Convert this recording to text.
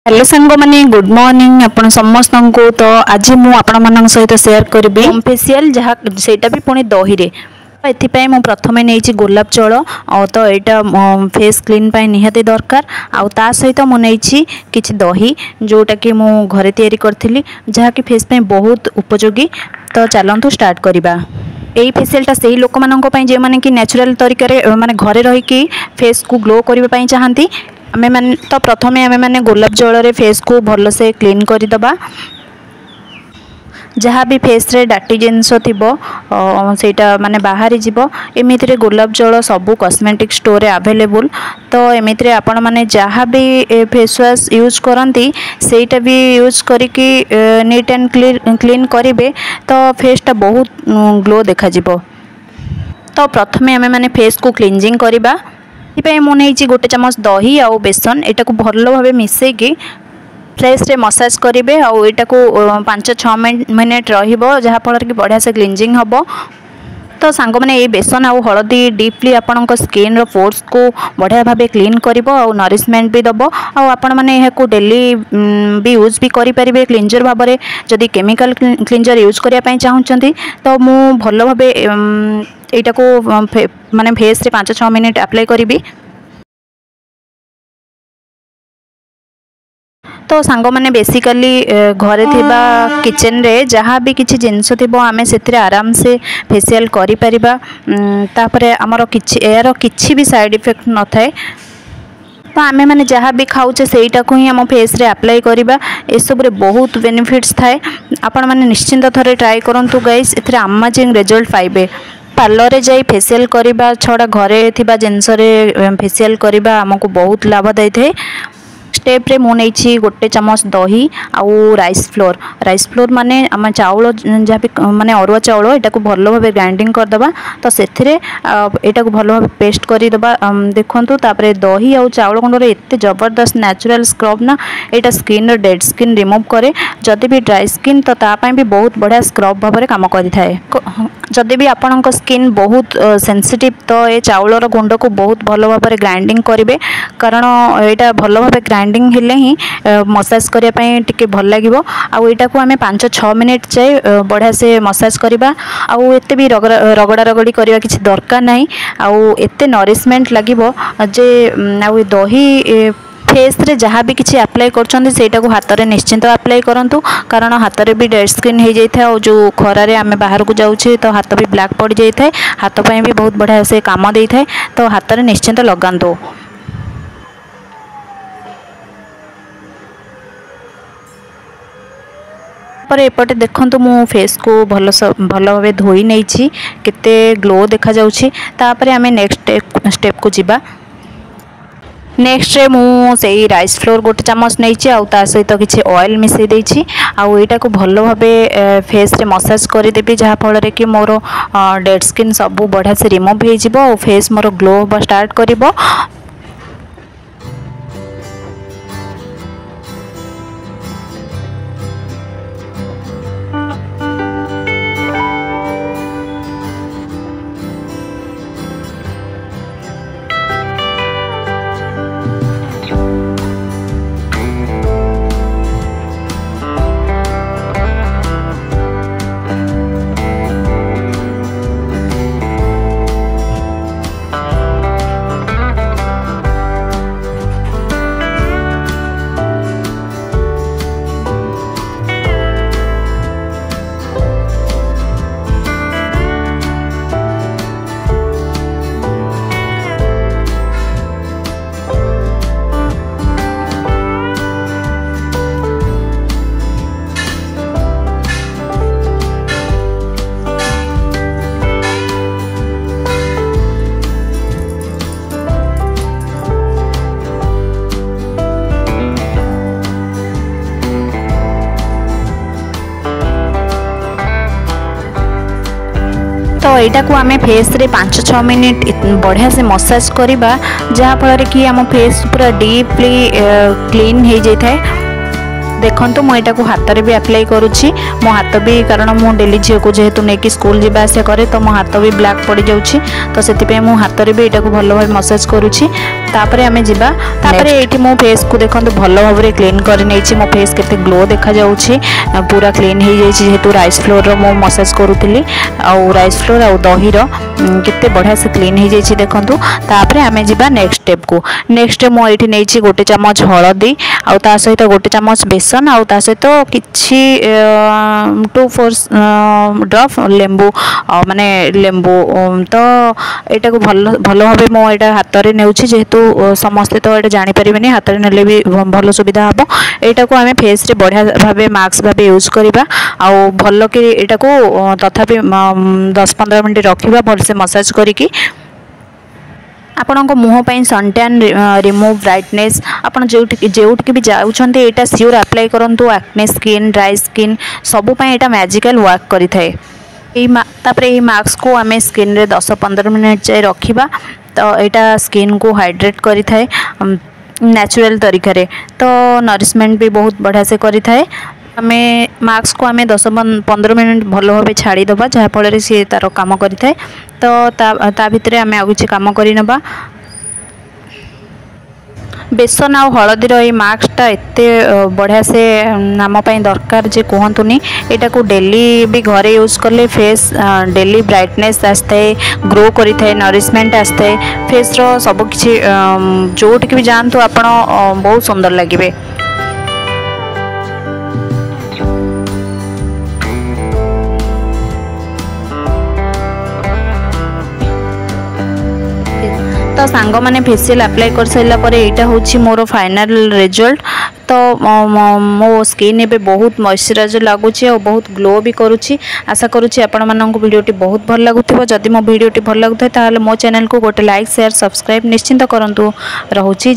Hello सांग माने good morning आपण समस्त को। तो आज मु आपण मान सहित शेयर करी होम फेशियल जहाँ सेटा भी पुणी दही रे। एथिपाई मु प्रथमे नहीं गोलाप जल तो यहाँ फेस क्लीन पाई निहाती दरकार आउ ता सहित मु नहीं किछि दही जोटा कि मु घरे तैयारी करथिली जहाँ कि फेस पे बहुत उपयोगी। तो चलतु स्टार्ट करवा। यही फेशियलटा से लोक मानी जो मैंने कि नेचुरल तरीके माने घरे रही फेस को ग्लो करने चाहती आमे माने। तो प्रथमे आमे माने गोलाप जल रे फेस को भल से क्लीन करदबा। जहाँ भी फेस रे डाटी जिनस थिबो सेटा माने बाहरी जीवो। एमिति रे गोलाप जल सबू कॉस्मेटिक स्टोर रे अवेलेबल। तो एमिति रे आपण माने जहाँ भी फेस वॉश यूज करंती सेटा भी यूज करिकी नीट एंड क्लीन करिवे तो फेसटा बहुत ग्लो देखा जीवो। तो प्रथमे आमे माने फेस को क्लींजिंग करबा। मुझे गोटे चमच दही आउ बेसन एटा को भल भाव मिसेकी फेस रे मसाज करेंगे। आउ एटा को 5-6 मिनट रहिबो जहाँफल कि बढ़िया से क्लींजिंग हम। तो सांग मैंने ये बेसन आउ हलदी डीपली आपण स्किन रो पोर्स को बढ़िया भाव क्लीन करिवो आउ नरिशमेंट भी दबो। आउ आपण माने यह को डेली भी यूज भी करि परिबे क्लींजर भाव में। जदि केमिकल क्लींजर यूज करिया पई चाहुचंती तो मु भल भाव एटा को माने फेस रे 5-6 मिनट अप्लाई करी। तो सांग माने बेसिकली घरे थिबा किचन रे जहाँ भी किछि जिनस थिबो आमे सेथिरे आराम से फेशियल करि परिबा। तापरे हमर किछि एयर किछि भी साइड इफेक्ट न थाए। तो आमे माने जहाँ भी खाऊचे सेटा को ही हम फेस रे अप्लाई करबा। ए सब रे बहुत बेनिफिट्स थाए। आपण माने निश्चिंत थरे ट्राई करंतु गाइस। एथिरे अमेजिंग रिजल्ट पाइबे। पार्लर रे जाई फेशियल करबा छडा घरे थिबा जिनस रे फेशियल करबा हमको बहुत लाभदायी थाए। स्टेप रे मु नहीं गोटे चमच दही आउ राइस फ्लोर माने आम चाउल जहाँ भी माने अरुआ चाउल एटा को भल भाव ग्राइंडिंग करदबा। तो सेथिरे एटा को भल भाव पेस्ट करदबा। देखंतु तापरे दही आउ चाउल गुंड एते जबरदस्त नेचुरल स्क्रब ना एटा स्किन रो डेड स्किन रिमूव करे। जदि भी ड्राई स्किन तो तापाई भी बहुत बढ़िया स्क्रब भाव में काम करि थाए। जदि भी आपणक स्किन बहुत सेंसिटिव तो ये चाउल गुंड को बहुत भल भाव में ग्राइंडिंग करेंगे कारण यहाँ भल भाव ग्राइंडिंग हेले ही मसाज करने टिके भल लगे। आउ यहाँ को आम 5-6 मिनट जाए बढ़िया से मसाज करवा। आउ एते भी रगड़ा रगड़ी करवा किसी दरकार नहीं। आउ एते नरिशमेंट लगे जे आउ दही फेस रे जहाँ भी किसी अप्लाई कर हाथ में निश्चिंत अप्लाई करूँ कारण हाथ में भी डेड स्किन हो जाए और जो खरार आम बाहर को जाऊे तो हाथ भी ब्लैक पड़ जाए हाथ पाई भी बहुत बढ़िया से काम दे थाए। तो हाथ में निश्चिंत लगातु। पर एपटे देखंतु मु फेस को भल भाव धोई नहीं केते ग्लो देखा जाउछि। तापरे आमे नेक्स्ट स्टेप को जिबा। नेक्स्ट रे मु सेही राइस फ्लोर गोटे चमच नहीं आउ ता सहित किछि ऑयल मिसई देछि। आउ एटा को भल भाबे फेस रे मसाज करि देबी जहाँ फल रे कि मोर डेड स्किन सब बढ़िया से रिमूव हो जिवो और फेस मोर ग्लो होबा स्टार्ट करिवो। तो यहाँ को आम फेस रे 5-6 मिनट बढ़िया से मसाज करवा जहाँ फल कि आम फेस पूरा डीपली क्लीन हो जाए। देखो मुझे को हाथ में भी अप्लाई करुच्ची मो हाथ भी कारण मु डेली झील को जेहेतु नहीं स्कूल जावा आसा करे तो मो हाथ भी ब्लैक पड़ जाऊँगी तो से हाथ में भी यहाँ को भल भाव मसाज करुच्ची। तापरे आमे जिबा तापरे एठी मो फेस को देखंतु भलो भाबरे क्लीन करि नैछि मो फेस केते ग्लो देखा जाउछि पूरा क्लीन हे जाइछि जेतु राइस फ्लोर रो मो मसाज करूतिली आ राइस फ्लोर आ दही रो केते बढ़िया से क्लीन हे जाइछि देखंतु तापरे आमे जिबा नेक्स्ट स्टेप को नेक्स्ट मो एठी नैछि गोटे चम्मच हळदी आ ता सहित गोटे चम्मच बेसन आ ता सहित किछि 2-4 ड्रॉप लेंबू माने लेंबू तो एटा को भलो भलो भाबे मो एटा हाथ रे नेउछि जेहेतु समस्त तो एटा जानि परिबेनी हाथ रे नेले भी भलो सुविधा हबो एटा को आमे फेस रे बढ़िया भाबे मास्क भाबे यूज करिबा आ भलो के एटा को तथापि 10-15 मिनिट रखिबा भल से मसाज करिकी आपनको मुह पई सनटैन रिमूव ब्राइटनेस आपण जेउठ भी जाउछन्ते एटा श्योर अप्लाई करंतु एक्ने स्किन ड्राई स्किन सबु पई एटा मैजिकल वर्क करि थाए तापरे ए मास्क को आमे स्किन रे 10-15 मिनिट जाय रखिबा तो एटा स्किन को हाइड्रेट करि थाए नेचुरल तरीका रे तो नरिशमेंट भी बहुत बढ़िया से करि थाए आमे मास्क को आमे 10-15 मिनिट भलो भाबे छाड़ी दबा जहा फल सी तार काम करि थाए तो ता भितरे आमे आ किछि काम करि नबा बेसन आ हलदीर ये मास्कटा एते बढ़िया से नाम पई दरकार जे कहतुनी एटा को डेली भी घरे यूज करले फेस डेली ब्राइटनेस आस्ते ग्रो करि थाए नरिशमेंट आस्ते फेस रो सब किछि जोट भी जानतु आपण बहुत सुंदर लागिबे तो सांग माने फेशियल अप्लाई कर साइला परे एटा होछि मोर फाइनल रिजल्ट तो मो स्किन एबे बहुत मॉइस्चराइज लागुछि और बहुत ग्लो भी करूछि आशा करूछि आपण मानन को वीडियोटी बहुत भल लागुथिबो जदि मो वीडियोटी भल लागुथै ताले मो चैनल को गोटे लाइक शेयर सब्सक्राइब निश्चिंत करंतु रहउछि।